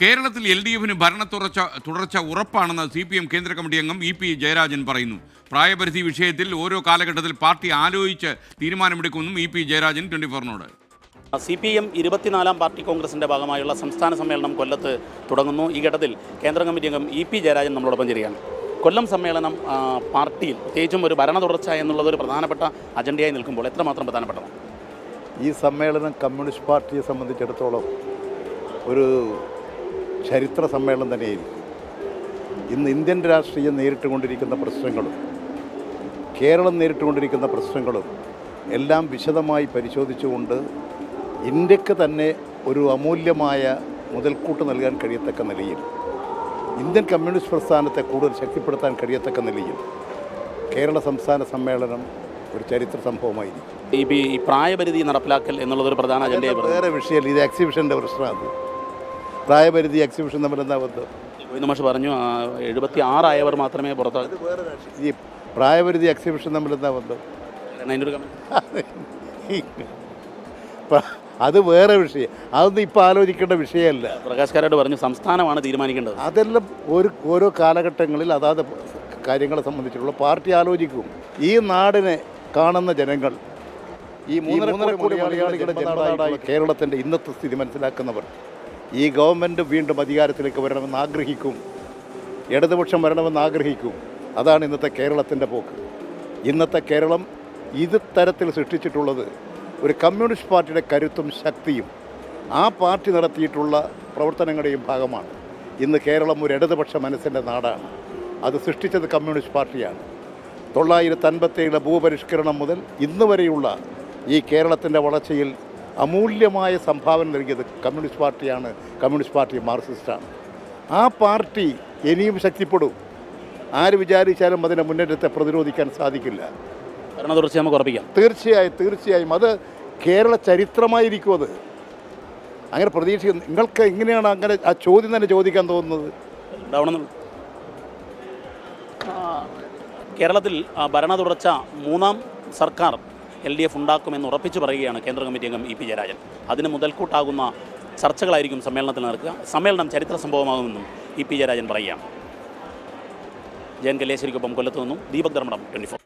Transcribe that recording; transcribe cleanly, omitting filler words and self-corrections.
കേരളത്തിൽ LDF-ന് തുടർച്ച ഉറപ്പാണെന്ന് CPM കേന്ദ്ര കമ്മിറ്റി അംഗം EP ജയരാജൻ പറയുന്നു. പ്രായപരിധി വിഷയത്തിൽ ഓരോ കാലഘട്ടത്തിൽ പാർട്ടി ആലോചിച്ച് തീരുമാനമെടുക്കുമെന്നും EP ജയരാജൻ 24-നോട്. CPM 24-ാം പാർട്ടി കോൺഗ്രസിൻ്റെ ഭാഗമായുള്ള സംസ്ഥാന സമ്മേളനം കൊല്ലത്ത് തുടങ്ങുന്നു. ഈ ഘട്ടത്തിൽ കേന്ദ്ര കമ്മിറ്റി അംഗം EP ജയരാജൻ നമ്മളോടൊപ്പം ചേരുകയാണ്. കൊല്ലം സമ്മേളനം പാർട്ടിയിൽ പ്രത്യേകിച്ചും ഒരു ഭരണ തുടർച്ച എന്നുള്ളത് ഒരു പ്രധാനപ്പെട്ട അജണ്ടയായി നിൽക്കുമ്പോൾ എത്രമാത്രം പ്രധാനപ്പെട്ടതാണ് ഈ സമ്മേളനം? കമ്മ്യൂണിസ്റ്റ് പാർട്ടിയെ സംബന്ധിച്ചിടത്തോളം ഒരു ചരിത്ര സമ്മേളനം തന്നെയായിരിക്കും. ഇന്ന് ഇന്ത്യൻ രാഷ്ട്രീയം നേരിട്ടുകൊണ്ടിരിക്കുന്ന പ്രശ്നങ്ങളും കേരളം നേരിട്ടുകൊണ്ടിരിക്കുന്ന പ്രശ്നങ്ങളും എല്ലാം വിശദമായി പരിശോധിച്ചുകൊണ്ട് ഇന്ത്യക്ക് തന്നെ ഒരു അമൂല്യമായ മുതൽക്കൂട്ട് നൽകാൻ കഴിയത്തക്ക നിലയിൽ, ഇന്ത്യൻ കമ്മ്യൂണിസ്റ്റ് പ്രസ്ഥാനത്തെ കൂടുതൽ ശക്തിപ്പെടുത്താൻ കഴിയത്തക്ക നിലയിൽ കേരള സംസ്ഥാന സമ്മേളനം ഒരു ചരിത്ര സംഭവമായിരിക്കും. ഈ പ്രായപരിധി നടപ്പിലാക്കൽ എന്നുള്ളതൊരു പ്രധാന അജണ്ടയായി വേറെ വിഷയമല്ല, ഇത് എക്സിബിഷൻ്റെ പ്രശ്നമാണ്. പ്രായപരിധി എക്സിബിഷൻ തമ്മിൽ എന്താ ബന്ധം? മാഷ് പറഞ്ഞു 76 ആയവർ മാത്രമേ പുറത്താകൂ. ഈ പ്രായപരിധി എക്സിബിഷൻ തമ്മിൽ എന്താ ബന്ധം? അത് വേറെ വിഷയം, അതൊന്നും ഇപ്പോൾ ആലോചിക്കേണ്ട വിഷയമല്ല. പ്രകാശ് കാരാട്ട് പറഞ്ഞു സംസ്ഥാനമാണ് തീരുമാനിക്കേണ്ടത്. അതെല്ലാം ഓരോ കാലഘട്ടങ്ങളിൽ അതാത് കാര്യങ്ങളെ സംബന്ധിച്ചുള്ള പാർട്ടി ആലോചിക്കും. ഈ നാടിനെ കാണുന്ന ജനങ്ങൾ, ഈ 3.5 കോടി മലയാളികളുടെ ജന്മനാടായി കേരളത്തിൻ്റെ ഇന്നത്തെ സ്ഥിതി മനസ്സിലാക്കുന്നവർ ഈ ഗവൺമെൻറ് വീണ്ടും അധികാരത്തിലേക്ക് വരണമെന്ന് ആഗ്രഹിക്കും, ഇടതുപക്ഷം വരണമെന്ന് ആഗ്രഹിക്കും. അതാണ് ഇന്നത്തെ കേരളത്തിൻ്റെ പോക്ക്. ഇന്നത്തെ കേരളം ഇത് തരത്തിൽ സൃഷ്ടിച്ചിട്ടുള്ളത് ഒരു കമ്മ്യൂണിസ്റ്റ് പാർട്ടിയുടെ കരുത്തും ശക്തിയും ആ പാർട്ടി നടത്തിയിട്ടുള്ള പ്രവർത്തനങ്ങളുടെയും ഭാഗമാണ്. ഇന്ന് കേരളം ഒരു ഇടതുപക്ഷ മനസ്സിൻ്റെ നാടാണ്. അത് സൃഷ്ടിച്ചത് കമ്മ്യൂണിസ്റ്റ് പാർട്ടിയാണ്. 957 ഭൂപരിഷ്കരണം മുതൽ ഇന്ന് വരെയുള്ള ഈ കേരളത്തിൻ്റെ വളർച്ചയിൽ അമൂല്യമായ സംഭാവന നൽകിയത് കമ്മ്യൂണിസ്റ്റ് പാർട്ടിയാണ്. കമ്മ്യൂണിസ്റ്റ് പാർട്ടി മാർക്സിസ്റ്റാണ്. ആ പാർട്ടി ഇനിയും ശക്തിപ്പെടും. ആര് വിചാരിച്ചാലും അതിൻ്റെ മുന്നേറ്റത്തെ പ്രതിരോധിക്കാൻ സാധിക്കില്ല. ഭരണതുടർച്ച നമുക്ക് ഉറപ്പിക്കാം. തീർച്ചയായും അത് കേരള ചരിത്രമായിരിക്കും. അത് അങ്ങനെ പ്രതീക്ഷിക്കുന്നു. നിങ്ങൾക്ക് എങ്ങനെയാണ് അങ്ങനെ ആ ചോദ്യം തന്നെ ചോദിക്കാൻ തോന്നുന്നത്? കേരളത്തിൽ ഭരണ തുടർച്ച 3ാം സർക്കാർ LDF ഉണ്ടാക്കുമെന്ന് ഉറപ്പിച്ചു പറയുകയാണ് കേന്ദ്ര കമ്മിറ്റി അംഗം EP ജയരാജൻ. അതിന് മുതൽക്കൂട്ടാകുന്ന ചർച്ചകളായിരിക്കും സമ്മേളനത്തിൽ നടക്കുക. സമ്മേളനം ചരിത്ര സംഭവമാകുമെന്നും EP ജയരാജൻ പറയുകയാണ്. ജയൻ കല്യാശ്ശേരിക്കൊപ്പം കൊല്ലത്തു നിന്നും ദീപക് ധർമ്മടം 24.